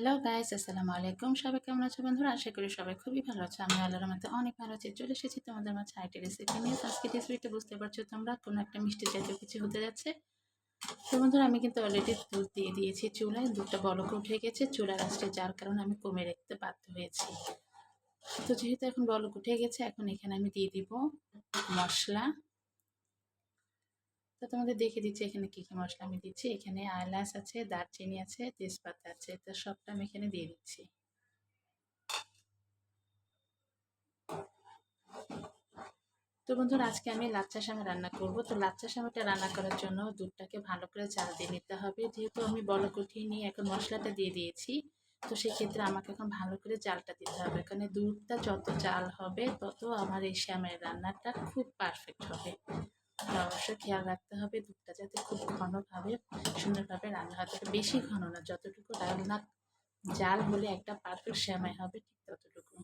Hello guys, আসসালামু আলাইকুম। সবাই কেমন আছো বন্ধুরা? আশা করি সবাই খুবই ভালো আছো। আমি আল্লাহর রহমতে অনেক ভালো আছি। চলে এসেছি তোমাদের মাঝে আরেকটি রেসিপি নিয়ে। আজকে রেসিপিটা বুঝতে পারছো তোমরা, কোনো একটা মিষ্টি জাতীয় কিছু হতে যাচ্ছে। তো বন্ধুরা, আমি কিন্তু অলরেডি দুধ দিয়ে দিয়েছি চুলায়। দুধটা বলক উঠে গেছে চুলার আঁচটা, যার কারণে আমি কমে রাখতে বাধ্য হয়েছি। তো যেহেতু এখন বলক উঠে গেছে, এখন এখানে আমি দিয়ে দিব মশলা। তো তোমাদের দেখে দিচ্ছি এখানে কী কী মশলা আমি দিচ্ছি। এখানে এলাচ আছে, দারচিনি আছে, তেজপাতা আছে। তো সবটা আমি এখানে দিয়ে দিচ্ছি। তো বন্ধুরা, আজকে আমি লাচ্ছা সেমাই রান্না করব। তো লাচ্ছা সেমাইটা রান্না করার জন্য দুধটাকে ভালো করে জাল দিয়ে নিতে হবে। যেহেতু আমি বলক উঠিয়ে নিয়ে এখন মশলাটা দিয়ে দিয়েছি, তো সেক্ষেত্রে আমাকে এখন ভালো করে জালটা দিতে হবে। এখানে দুধটা যত জাল হবে তত আমার এই সেমাইয়ের রান্নাটা খুব পারফেক্ট হবে। আর অবশ্যই খেয়াল রাখতে হবে দুধটা যাতে খুব ঘনভাবে সুন্দরভাবে রান্না হয়। তবে বেশি ঘন না, যতটুকু রান্না জাল হলে একটা পারফেক্ট সেমাই হবে ঠিক ততটুকু।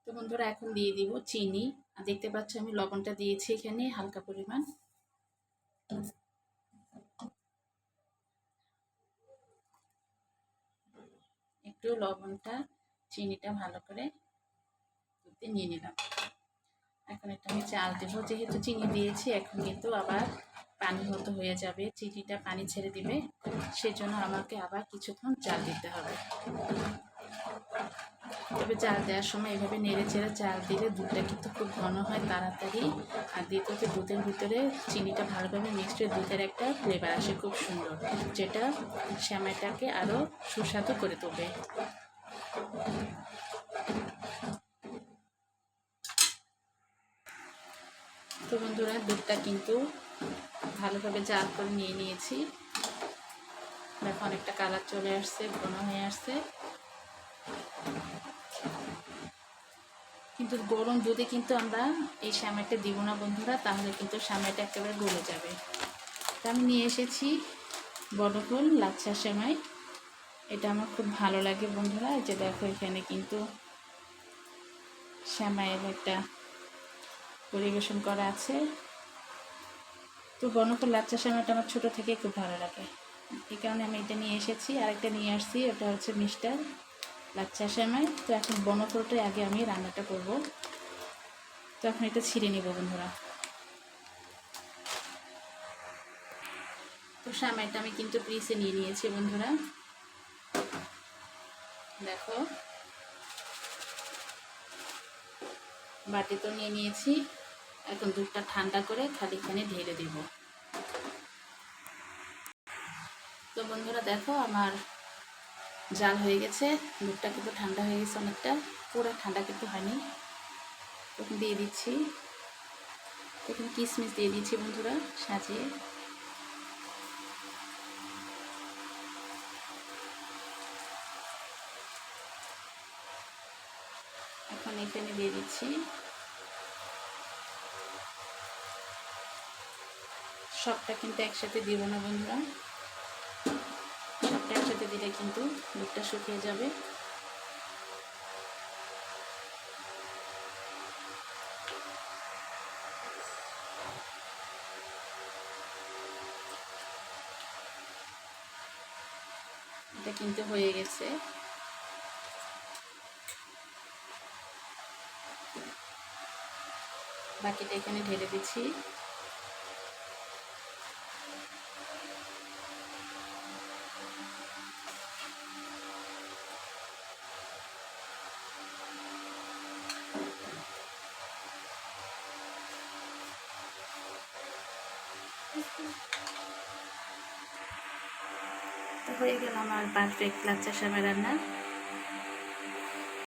তো বন্ধুরা, এখন দিয়ে দিব চিনি। আর দেখতে পাচ্ছ আমি লবণটা দিয়েছি এখানে হালকা পরিমাণ। একটু লবণটা চিনিটা ভালো করে দুধে নিয়ে নিলাম। এখন এটা আমি চাল দেবো। যেহেতু চিনি দিয়েছি, এখন কিন্তু আবার পানি মতো হয়ে যাবে, চিনিটা পানি ছেড়ে দিবে। সেজন্য আমাকে আবার কিছুক্ষণ চাল দিতে হবে। তবে চাল দেওয়ার সময় এভাবে নেড়ে চেড়ে চাল দিলে দুধটা কিন্তু খুব ঘন হয় তাড়াতাড়ি। আর দ্বিতীয়ত দুধের ভিতরে চিনিটা ভালোভাবে মিক্সড হয়ে দুধের একটা ফ্লেভার আসে খুব সুন্দর, যেটা সেমাইটাকে আরও সুস্বাদু করে তোলে। তো বন্ধুরা, দুধটা কিন্তু ভালোভাবে জাল করে নিয়ে নিয়েছি। দেখো অনেকটা কালার চলে আসছে, ঘন হয়ে আসছে। কিন্তু গরম দুধে কিন্তু আমরা এই সেমাইটা দিব না বন্ধুরা, তাহলে কিন্তু সেমাইটা একেবারে গলে যাবে। তা আমি নিয়ে এসেছি বড়ফুল লাচ্ছা সেমাই। এটা আমার খুব ভালো লাগে বন্ধুরা। এই যে দেখো এখানে কিন্তু সেমাইয়ের একটা পরিবেশন করা আছে। তো বনফুল লাচ্ছা সেমাইটা আমার ছোটো থেকে খুব ভালো লাগে, এই কারণে আমি এটা নিয়ে এসেছি। আরেকটা নিয়ে আসছি, ওটা হচ্ছে মিস্টার লাচ্ছা সেমাই। তো এখন বনফুলটাই আগে আমি রান্নাটা করব। তো এখন এটা ছিঁড়ে নিব বন্ধুরা। তো সেমাইটা আমি কিন্তু পিসে নিয়ে নিয়েছি বন্ধুরা। দেখো বাটিতেও নিয়ে নিয়েছি। এখন দুধটা ঠান্ডা করে খানিকখানি ঢেলে দেব। তো বন্ধুরা দেখো আমার জাল হয়ে গেছে। দুধটা কিন্তু ঠান্ডা হয়ে গেছে অনেকটা, পুরো ঠান্ডা কিন্তু হয়নি। তখন দিয়ে দিচ্ছি এখানে কিশমিশ দিয়ে দিচ্ছি বন্ধুরা সাজিয়ে। এখন এখানে দিয়ে দিচ্ছি সবটা, কিন্তু একসাথে দিব না বন্ধুরা। সবটা একসাথে দিলে কিন্তু দুধটা শুকিয়ে যাবে। এটা কিন্তু হয়ে গেছে। বাকিটা এখানে ঢেলে দিচ্ছি। তো হয়ে গেল আমার পারফেক্ট লাচ্ছা সেমাই রান্না।